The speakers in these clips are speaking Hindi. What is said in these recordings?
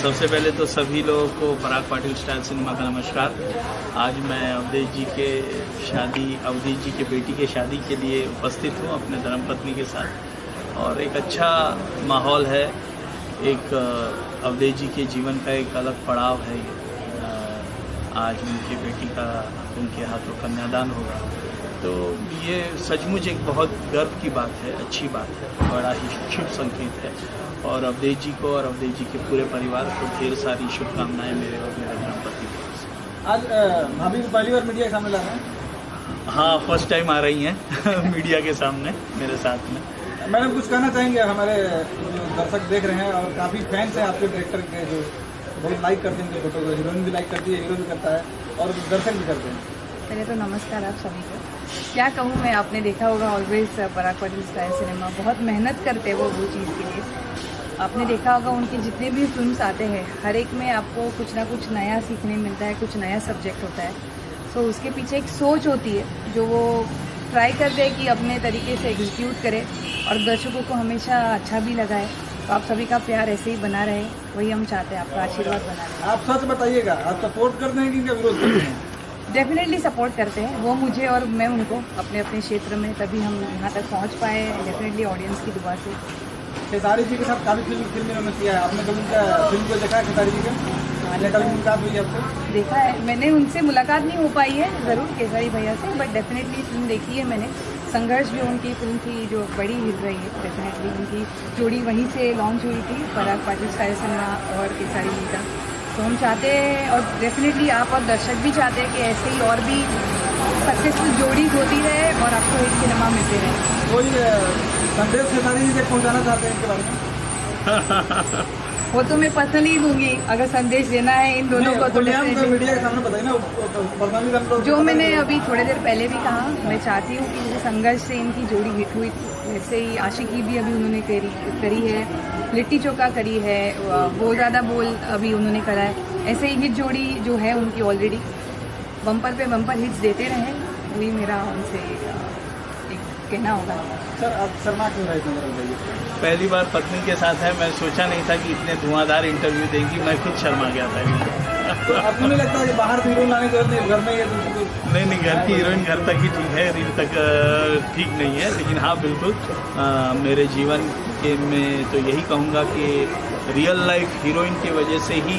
सबसे पहले तो सभी लोगों को पराग पाटिल स्टाइल सिनेमा का नमस्कार। आज मैं अवधेश जी के बेटी के शादी के लिए उपस्थित हूँ अपने धर्मपत्नी के साथ, और एक अच्छा माहौल है। एक अवधेश जी के जीवन का एक अलग पड़ाव है। आज उनकी बेटी का उनके हाथों कन्यादान होगा, तो ये सचमुच एक बहुत गर्व की बात है, अच्छी बात है, बड़ा ही शुभ संकेत है। और अवधेश जी को और अवधेश जी के पूरे परिवार को ढेर सारी शुभकामनाएं मेरे और मेरे धर्मपत्नी को। आज भाभी को पहली बार मीडिया के सामने ला रहे हैं? हाँ, फर्स्ट टाइम आ रही हैं मीडिया के सामने मेरे साथ में। मैडम, कुछ कहना चाहेंगे? हमारे दर्शक देख रहे हैं और काफ़ी फैंस हैं आपके डायरेक्टर के, जो बहुत लाइक करते हैं उनके फोटो को। हीरोइन भी लाइक करती है, हीरो भी करता है और दर्शक भी करते हैं। पहले तो नमस्कार आप सभी को। क्या कहूँ मैं, आपने देखा होगा ऑलवेज पराग पाटिल स्टाइल सिनेमा बहुत मेहनत करते हैं वो चीज़ के लिए। आपने देखा होगा उनके जितने भी फिल्म्स आते हैं, हर एक में आपको कुछ ना कुछ नया सीखने मिलता है, कुछ नया सब्जेक्ट होता है। सो उसके पीछे एक सोच होती है जो वो ट्राई करते हैं कि अपने तरीके से एग्जीक्यूट करे और दर्शकों को हमेशा अच्छा भी लगाए। तो आप सभी का प्यार ऐसे ही बना रहे, वही हम चाहते हैं, आपका आशीर्वाद बना रहे। आप सच बताइएगा, आप सपोर्ट करते हैं कि इनका विरोध करते हैं? डेफिनेटली सपोर्ट करते हैं, वो मुझे और मैं उनको अपने अपने क्षेत्र में, तभी हम यहाँ तक पहुँच पाए। डेफिनेटली ऑडियंस की दुआ से। खेसारी जी के साथ काफ़ी फिल्म इन्होंने किया है, आपने कभी उनका फिल्म को देखा है खेसारी जी का? कभी मुलाकात हुई आपको? देखा है मैंने, उनसे मुलाकात नहीं हो पाई है ज़रूर खेसारी भैया से, बट डेफिनेटली फिल्म देखी है मैंने। संघर्ष भी उनकी फिल्म थी जो बड़ी हिट रही है। डेफिनेटली उनकी जोड़ी वहीं से लॉन्च हुई थी, पराग पाटिल स्टाइल सिनेमा और खेसारी जी का। तो हम चाहते हैं और डेफिनेटली आप और दर्शक भी चाहते हैं कि ऐसे ही और भी सक्सेसफुल जोड़ी होती रहे और आपको हिट सिनेमा मिलते रहे। कोई संदेश खेसारी जी तक पहुँचाना चाहते हैं इसके बारे में? वो तो मैं पर्सनली दूंगी, अगर संदेश देना है इन दोनों को तो मीडिया के सामने बताइए ना। जो मैंने अभी थोड़ी देर पहले भी कहा, मैं चाहती हूँ कि जैसे संघर्ष से इनकी जोड़ी हिट हुई थी, वैसे ही आशिकी भी अभी उन्होंने करी है, लिट्टी चोखा करी है, वो ज़्यादा बोल अभी उन्होंने करा है। ऐसे ही हिट जोड़ी जो है उनकी ऑलरेडी बम्पर पे बम्पर हिट्स देते रहे, वही मेरा उनसे कहना होगा। सर, आप शर्मा क्यों रहे थे? पहली बार पत्नी के साथ है, मैं सोचा नहीं था कि इतने धुआंधार इंटरव्यू देंगी, मैं खुद शर्मा गया था। तो आपको नहीं लगता कि बाहर हीरोइन लाने की जरूरत नहीं, घर में ये नहीं, घर की हीरोइन घर तक ही ठीक है, रील तक ठीक नहीं है। लेकिन हाँ, बिल्कुल मेरे जीवन के में तो यही कहूँगा कि रियल लाइफ हीरोइन की वजह से ही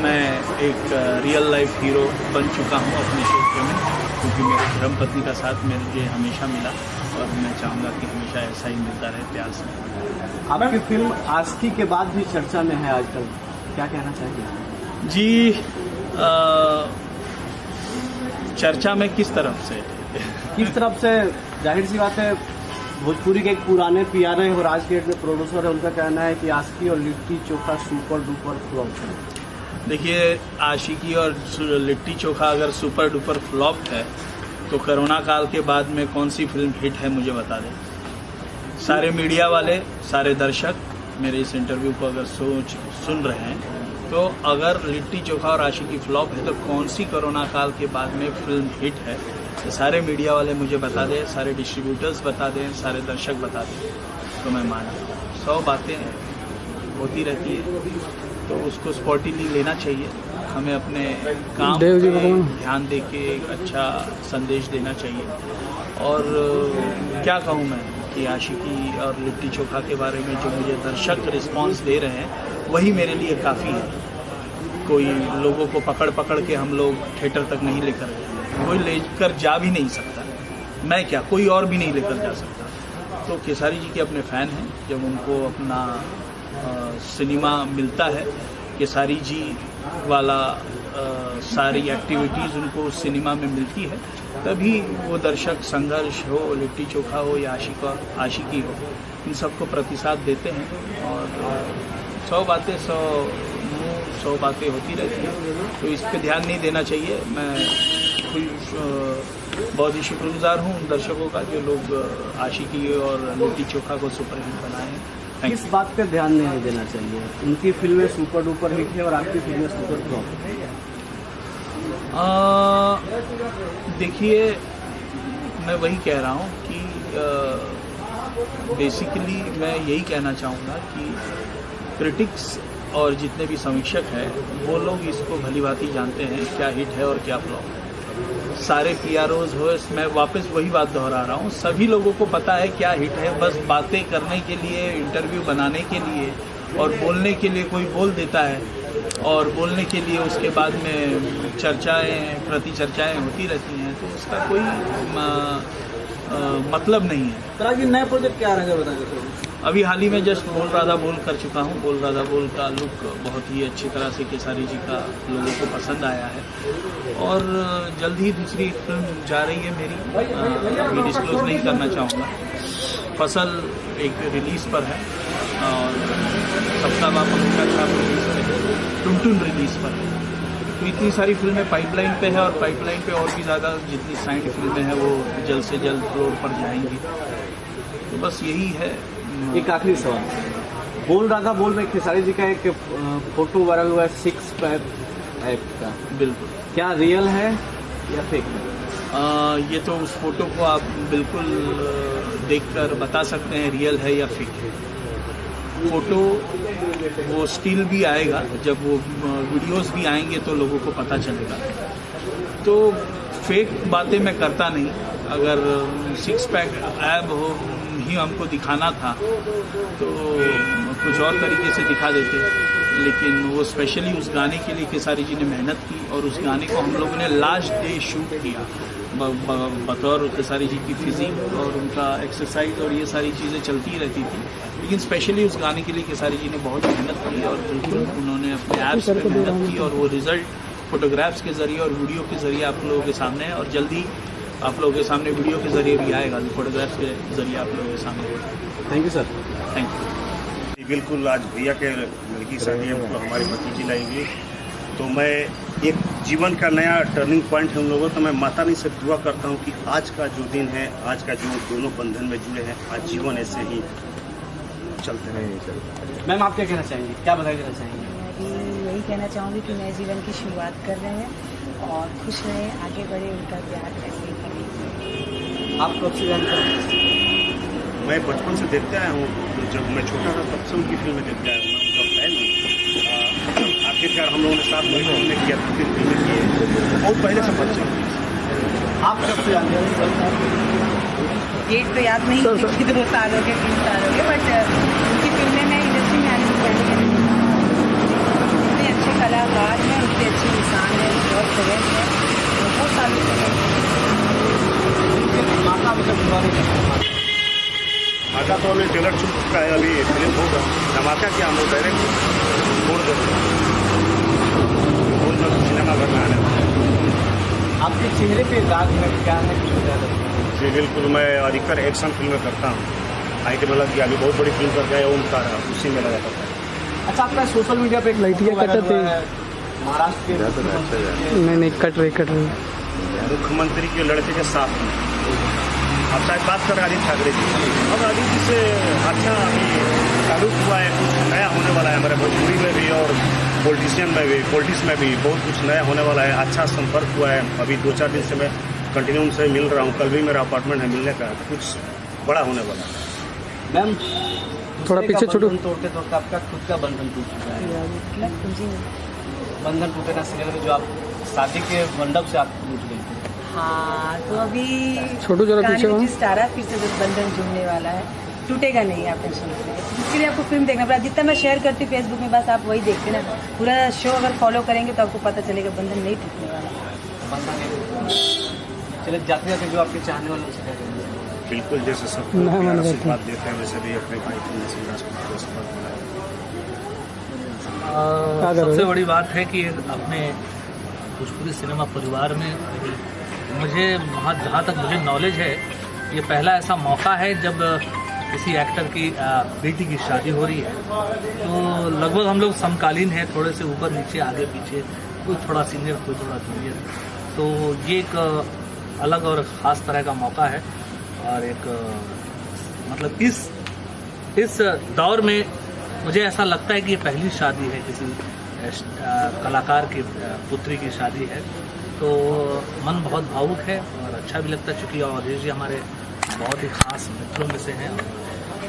मैं एक रियल लाइफ हीरो बन चुका हूँ अपने क्षेत्र में, क्योंकि मेरे धर्मपत्नी का साथ मुझे हमेशा मिला और मैं चाहूँगा कि हमेशा ऐसा ही मिलता रहे, प्यार से। आपकी फिल्म आशिकी के बाद भी चर्चा में है आजकल, क्या कहना चाहिए? जी, चर्चा में किस तरफ से? जाहिर सी बात है, भोजपुरी के एक पुराने PR और आज के डेट में प्रोड्यूसर है, उनका कहना है कि आशिकी और litti chokha super duper flop है। देखिए, आशिकी और लिट्टी चोखा अगर सुपर डुपर फ्लॉप है तो कोरोना काल के बाद में कौन सी फिल्म हिट है मुझे बता दें। सारे मीडिया वाले, सारे दर्शक मेरे इस इंटरव्यू को अगर सुन रहे हैं, तो अगर लिट्टी चोखा और आशिकी फ्लॉप है तो कौन सी कोरोना काल के बाद में फिल्म हिट है, तो सारे मीडिया वाले मुझे बता दें, सारे डिस्ट्रीब्यूटर्स बता दें, सारे दर्शक बता दें, तो मैं मानता हूँ। 100 बातें होती रहती है, तो उसको स्पॉटिली लेना चाहिए। हमें अपने काम पे ध्यान दे के एक अच्छा संदेश देना चाहिए। और क्या कहूँ मैं कि आशिकी और लिट्टी चोखा के बारे में जो मुझे दर्शक रिस्पांस दे रहे हैं, वही मेरे लिए काफ़ी है। कोई लोगों को पकड़ के हम लोग थिएटर तक नहीं लेकर गए, कोई लेकर जा भी नहीं सकता, मैं क्या, कोई और भी नहीं लेकर जा सकता। तो खेसारी जी के अपने फ़ैन हैं, जब उनको अपना सिनेमा मिलता है, खेसारी जी वाला सारी एक्टिविटीज़ उनको उस सिनेमा में मिलती है, तभी वो दर्शक संघर्ष हो, लिट्टी चोखा हो या आशिकी हो, इन सबको प्रतिसाद देते हैं। और 100 बातें 100 बातें होती रहती हैं, तो इस पर ध्यान नहीं देना चाहिए। मैं बहुत ही शुक्रगुजार हूँ उन दर्शकों का जो लोग आशिकी और लिट्टी चोखा को सुपर हिट बनाए हैं। किस बात पे ध्यान नहीं देना चाहिए? उनकी फिल्में सुपर डुपर हिट है और आपकी फिल्में सुपर फ्लॉप है। देखिए, मैं वही कह रहा हूँ कि बेसिकली मैं यही कहना चाहूँगा कि क्रिटिक्स और जितने भी समीक्षक हैं वो लोग इसको भलीभांति जानते हैं क्या हिट है और क्या फ्लॉप है। सारे PROs हो, मैं वापस वही बात दोहरा रहा हूँ, सभी लोगों को पता है क्या हिट है, बस बातें करने के लिए, इंटरव्यू बनाने के लिए और बोलने के लिए कोई बोल देता है और बोलने के लिए उसके बाद में चर्चाएं प्रति चर्चाएं होती रहती हैं, तो उसका कोई मतलब नहीं है। पराग जी, नए प्रोजेक्ट क्या रहेंगे बताइए थोड़ा। अभी हाल ही में जस्ट बोल राधा बोल कर चुका हूँ। बोल राधा बोल का लुक बहुत ही अच्छी तरह से केसारी जी का लोगों को पसंद आया है और जल्द ही दूसरी फिल्म जा रही है मेरी, अभी डिस्क्लोज नहीं करना चाहूँगा। फसल एक रिलीज़ पर है और सप्ताह बापा का छाप रिलीज़ पे है, टुनटुन रिलीज़ पर है। तो इतनी सारी फिल्में पाइपलाइन पे है और पाइपलाइन पे और भी ज़्यादा जितनी साइंड फिल्में हैं वो जल्द से जल्द फ्लोर पर जाएंगी। तो बस यही है। एक आखिरी सवाल, बोल राधा बोल में खेसारी जी का एक फोटो वायरल हुआ है 6 पैक ऐप का, बिल्कुल क्या रियल है या फेक है? ये तो उस फोटो को आप बिल्कुल देखकर बता सकते हैं रियल है या फेक है। फोटो वो स्टिल भी आएगा, जब वो वीडियोस भी आएंगे तो लोगों को पता चलेगा। तो फेक बातें मैं करता नहीं। अगर 6 पैक ऐप हो ही हमको दिखाना था तो कुछ और तरीके से दिखा देते, लेकिन वो स्पेशली उस गाने के लिए केसारी जी ने मेहनत की और उस गाने को हम लोगों ने लास्ट डे शूट किया बतौर केसारी जी की फिजिक और उनका एक्सरसाइज और ये सारी चीज़ें चलती रहती थी, लेकिन स्पेशली उस गाने के लिए केसारी जी ने बहुत मेहनत की और बिल्कुल उन्होंने अपने ऐप्स पे मेहनत की और वो रिजल्ट फोटोग्राफ्स के जरिए और वीडियो के जरिए आप लोगों के सामने है और जल्दी आप लोगों के सामने वीडियो के जरिए भी आएगा, फोटोग्राफ्स के जरिए आप लोगों के सामने। Thank you sir. Thank you. बिल्कुल, आज भैया के लड़की शादी है तो हमारी भतीजी लाएंगी, तो मैं एक जीवन का नया टर्निंग पॉइंट है उन लोगों, तो मैं माता रानी से दुआ करता हूँ कि आज का जो दिन है, आज का जो दोनों बंधन में जुड़े हैं, आज जीवन ऐसे ही चलते रहे। मैम आप क्या कहना चाहेंगे, क्या बताया देना चाहेंगे? मैं यही कहना चाहूँगी कि नए जीवन की शुरुआत कर रहे हैं और खुश रहें, आगे बढ़े, उनका प्यार रखें। आप कब से जानते हैं? मैं बचपन से देखते आया हूँ, जब मैं छोटा था तब से उनकी फिल्में देखते आया हूँ, मैं उनका फैन हूँ। आखिरकार हम लोगों ने साथ मिलकर हमने किया, 2-3 फिल्में किए, बहुत पहले से परिचय। आप कब से जानते हैं? डेट तो याद नहीं कि 2 साल हो गए, 3 साल हो गए, बट उनकी फिल्में मैं इंडस्ट्री में आने से पहले इतने अच्छे कलाकार हैं, उतने अच्छे इंसान हैं, बहुत जगह है, बहुत सालों से आका तो हमें ट्रेलर छूट चुका है, अभी फिल्म होगा धमाका क्या हम लोग डायरेक्ट छोड़ देते हैं, सिनेमा घर में आने वाला। आपके चेहरे पे दाग है, क्या है? जी बिल्कुल, मैं अधिकतर एक्शन फिल्में करता हूँ। आइटम अलग की अभी बहुत बड़ी फिल्म कर गया ओम तारा, उसी में लगा था। अच्छा, आपका सोशल मीडिया पे एक लड़की महाराष्ट्र के नहीं कट रही मुख्यमंत्री के लड़के के साथ में अब शायद बात कर रहे आदित्य ठाकरे जी। अब आदित्य जी से अच्छा अभी ताल्लुक हुआ है, कुछ नया होने वाला है हमारे भोजपुरी में भी और पॉलिटिक्स में भी बहुत कुछ नया होने वाला है। अच्छा संपर्क हुआ है, अभी 2-4 दिन से मैं कंटिन्यू उनसे मिल रहा हूँ, कल भी मेरा अपार्टमेंट है मिलने का, कुछ बड़ा होने वाला है। मैम थोड़ा पीछे छोड़ो। तोड़ते आपका खुद का बंधन टूट चुका है। बंधन टूटेगा सीरियल में जो आप शादी के मंडप से आप टूट गई थी। हाँ, तो अभी छोटू जरा पीछे वहाँ। स्टारा फिर से जब बंधन जुड़ने वाला है, टूटेगा नहीं, आप टेंशन मत लीजिए। इसके लिए आपको फिल्म देखना पड़ा, जितना मैं शेयर करती हूँ फेसबुक में, बस आप वही देखते ना, पूरा शो अगर फॉलो करेंगे तो आपको पता चलेगा बंधन नहीं टूटने वाला। चलिए जाते जाते जो आपके चाहने वालों से कहते हैं। बिल्कुल, जैसे सबको प्यार आशीर्वाद देते हैं वैसे भी अपने भाई की सबसे बड़ी बात है कि अपने भोजपुरी सिनेमा परिवार में मुझे जहाँ तक मुझे नॉलेज है, ये पहला ऐसा मौका है जब किसी एक्टर की बेटी की शादी हो रही है। तो लगभग हम लोग समकालीन हैं, थोड़े से ऊपर नीचे आगे पीछे, कोई थोड़ा सीनियर कोई थोड़ा जूनियर। तो ये एक अलग और ख़ास तरह का मौका है और एक मतलब इस दौर में मुझे ऐसा लगता है कि ये पहली शादी है किसी कलाकार की पुत्री की शादी है, तो मन बहुत भावुक है और अच्छा भी लगता है, चूँकि अवधेश जी हमारे बहुत ही ख़ास मित्रों में से हैं।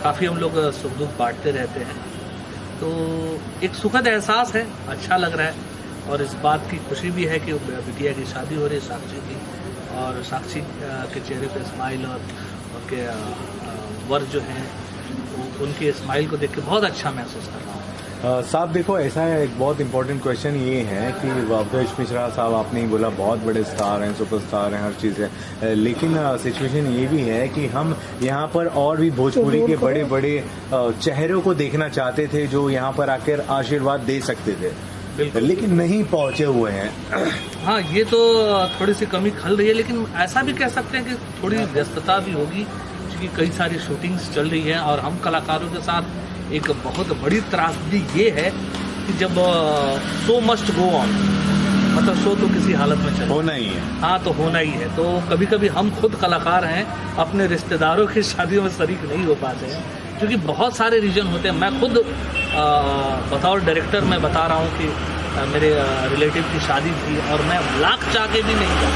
काफ़ी हम लोग सुख दुख बांटते रहते हैं तो एक सुखद एहसास है, अच्छा लग रहा है। और इस बात की खुशी भी है कि बिटिया की शादी हो रही है साक्षी की, और साक्षी के चेहरे पे स्माइल और उनके वर जो हैं उनके स्माइल को देख के बहुत अच्छा महसूस कर रहा हूँ। साहब देखो, ऐसा है, एक बहुत इंपॉर्टेंट क्वेश्चन ये है कि अवधेश मिश्रा साहब, आपने ही बोला बहुत बड़े स्टार हैं, सुपरस्टार हैं, हर चीज़ है, लेकिन सिचुएशन ये भी है कि हम यहाँ पर और भी भोजपुरी के बड़े बड़े चेहरों को देखना चाहते थे जो यहाँ पर आकर आशीर्वाद दे सकते थे, लेकिन नहीं पहुँचे हुए हैं। हाँ, ये तो थोड़ी सी कमी खल रही है, लेकिन ऐसा भी कह सकते हैं कि थोड़ी व्यस्तता भी होगी, क्योंकि कई सारी शूटिंग्स चल रही हैं। और हम कलाकारों के साथ एक बहुत बड़ी त्रासदी ये है कि जब शो मस्ट गो ऑन, मतलब शो तो किसी हालत में चले, होना ही है। हाँ, तो होना ही है। तो कभी कभी हम खुद कलाकार हैं, अपने रिश्तेदारों की शादियों में शरीक नहीं हो पाते हैं, क्योंकि बहुत सारे रीजन होते हैं। मैं खुद बतौर डायरेक्टर मैं बता रहा हूँ कि मेरे रिलेटिव की शादी थी और मैं लाख चाह के भी नहीं गया,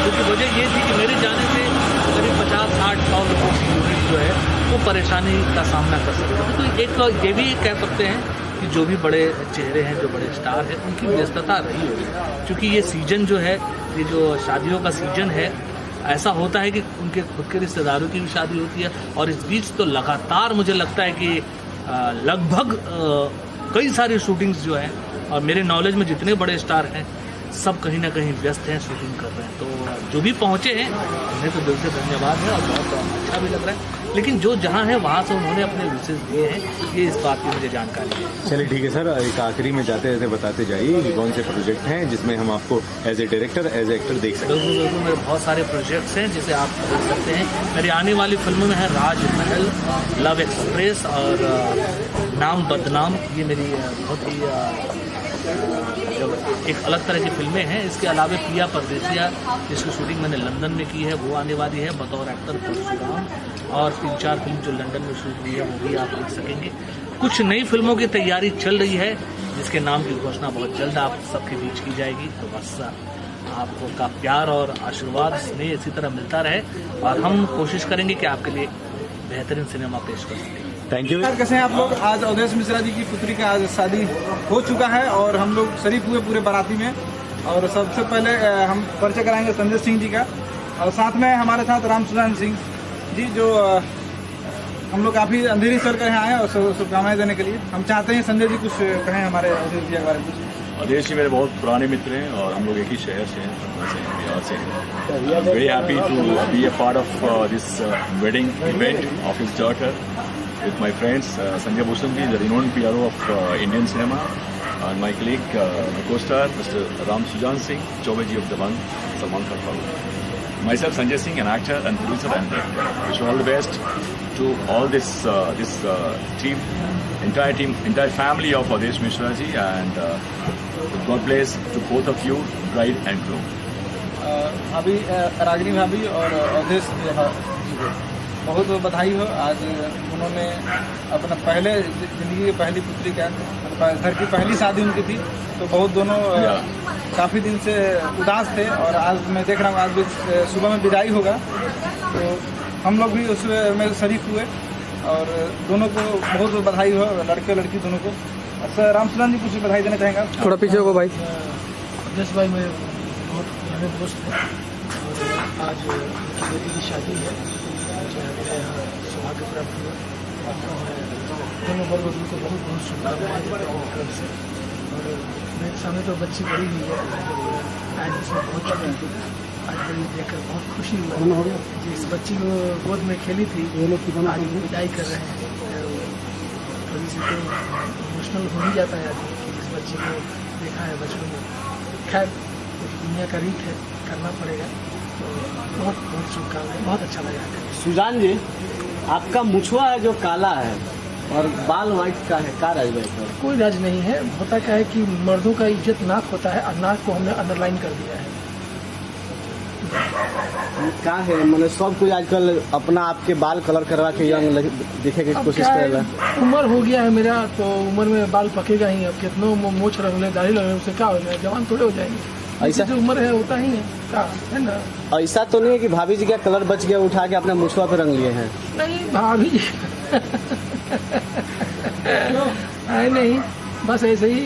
क्योंकि वजह ये थी कि मेरे जाने से करीब 50-60-100 लोगों की यूनिट जो है वो परेशानी का सामना कर सकते हैं। तो एक ये भी कह सकते हैं कि जो भी बड़े चेहरे हैं, जो बड़े स्टार हैं, उनकी व्यस्तता रही होगी, क्योंकि ये सीजन जो है, ये जो शादियों का सीजन है, ऐसा होता है कि उनके खुद के रिश्तेदारों की भी शादी होती है। और इस बीच तो लगातार मुझे लगता है कि लगभग कई सारी शूटिंग्स जो हैं, और मेरे नॉलेज में जितने बड़े स्टार हैं सब कहीं ना कहीं व्यस्त हैं, शूटिंग कर रहे हैं। तो जो भी पहुंचे हैं उन्हें तो दिल से धन्यवाद है और बहुत अच्छा भी लग रहा है। लेकिन जो जहां है वहां से उन्होंने अपने विशेष दिए हैं, ये इस बात की मुझे जानकारी है। चलिए ठीक है सर, एक आखिरी में जाते जाते बताते जाइए कि कौन से प्रोजेक्ट हैं जिसमें हम आपको as a director, as a actor देख सकते हैं। बिल्कुल, मेरे बहुत सारे प्रोजेक्ट्स हैं जिसे आप देख सकते हैं। मेरी आने वाली फिल्मों में है राजमहल, लव एक्सप्रेस और नाम बदनाम। ये मेरी बहुत ही एक अलग तरह की फिल्में हैं। इसके अलावा पिया परदेसिया, जिसकी शूटिंग मैंने लंदन में की है, वो आने वाली है बतौर एक्टर परशुराम। और 3-4 फिल्म जो लंदन में शूट हुई है वो भी आप देख सकेंगे। कुछ नई फिल्मों की तैयारी चल रही है जिसके नाम की घोषणा बहुत जल्द आप सबके बीच की जाएगी। तो बस आपको का प्यार और आशीर्वाद, स्नेह इसी तरह मिलता रहे और हम कोशिश करेंगे कि आपके लिए बेहतरीन सिनेमा पेश कर सकें। Thank you. कैसे हैं आप लोग? आज अवधेश मिश्रा जी की पुत्री का आज शादी हो चुका है और हम लोग शरीक हुए पूरे बाराती में। और सबसे पहले हम परिचय कराएंगे संजय सिंह जी का, और साथ में हमारे साथ राम सुजान सिंह जी, जो हम लोग काफ़ी अंधेरी सर के यहाँ आए और शुभकामनाएं देने के लिए। हम चाहते हैं संजय जी कुछ कहें हमारे अवधेश जी के बारे में कुछ। अवधेश जी मेरे बहुत पुराने मित्र हैं और हम लोग एक ही शहर से हैं, बिहार से हैं। Very happy to be a part of this wedding event of his daughter with my friends Sanjay Bhushan ji, the renowned PRO of Indian cinema, and my colleague, my co-star, Mr. Ram Sujan Singh, Chaubey ji of Dabang, Salman Khan Farooq. Myself, Sanjay Singh, an actor and producer, and wish you all the best to all this team, entire family of Avdesh Mishra ji, and God bless to both of you, bride and groom. अभी रागिनी भाभी और अवधेश जी को बहुत बधाई हो। आज उन्होंने अपना पहले जिंदगी की पहली पुत्री का, घर की पहली शादी उनकी थी, तो बहुत दोनों काफ़ी दिन से उदास थे। और आज मैं देख रहा हूँ आज भी सुबह में विदाई होगा, तो हम लोग भी उसमें शरीक हुए और दोनों को बहुत बधाई हो, लड़के लड़की दोनों को। सर राम सुजान जी कुछ बधाई देना चाहेंगे? थोड़ा पीछे हो भाई। अवधेश भाई मेरे बहुत पुराने दोस्त हैं और आज बेटी की शादी है, मुझे मेरे यहाँ सौभाग्य प्राप्त हुआ और दोनों वर्गों को बहुत बहुत शुभकामनाएं देता हूँ तरफ से। और मेरे सामने तो बच्ची बड़ी हुई है, आज इसमें बहुत छोटी थी, आज बड़ी देखकर बहुत खुशी हुई। जिस बच्ची को गोद में खेली थी आज विदाई कर रहे हैं, थोड़ी सी तो इमोशनल हो ही जाता है आदमी कि जिस बच्ची को देखा है बचपन में। खैर दुनिया का रीत है, करना पड़ेगा। तो बहुत बहुत शुभकामनाएं, बहुत अच्छा लगा। सुजान जी, आपका मुछुआ है जो काला है और बाल व्हाइट का है, क्या राज है? कोई राज नहीं है। होता क्या है कि मर्दों का इज्जत नाक होता है और नाक को हमने अंडरलाइन कर दिया है। क्या है मैंने सब कुछ आजकल अपना आपके बाल कलर करवा के यंग दिखे की कोशिश कर रहा है। उम्र हो गया है मेरा, तो उम्र में बाल पकेगा ही। अब कितनों मोछ रख ले, दाढ़ी लगे, उससे क्या हो जाएगा? जवान थोड़े हो जाएंगे। ऐसा जो उम्र है होता ही है, क्या है ना। ऐसा तो नहीं है कि भाभी जी का कलर बच गया, उठा के अपने मुछुआ पे रंग लिए हैं? नहीं भाभी नहीं, बस ऐसे ही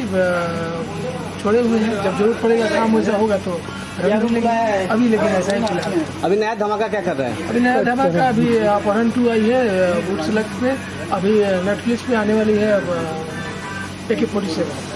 छोड़े हुए हैं। जब जरूरत पड़ेगा काम वैसा होगा तो अभी, लेकिन ऐसा ही फिलहाल। अभी नया धमाका क्या कर रहे हैं? अभी नया धमाका अभी अपहरण 2 आई है वुड सेलेक्ट पे, अभी नेटफ्लिक्स पे आने वाली है AK-47।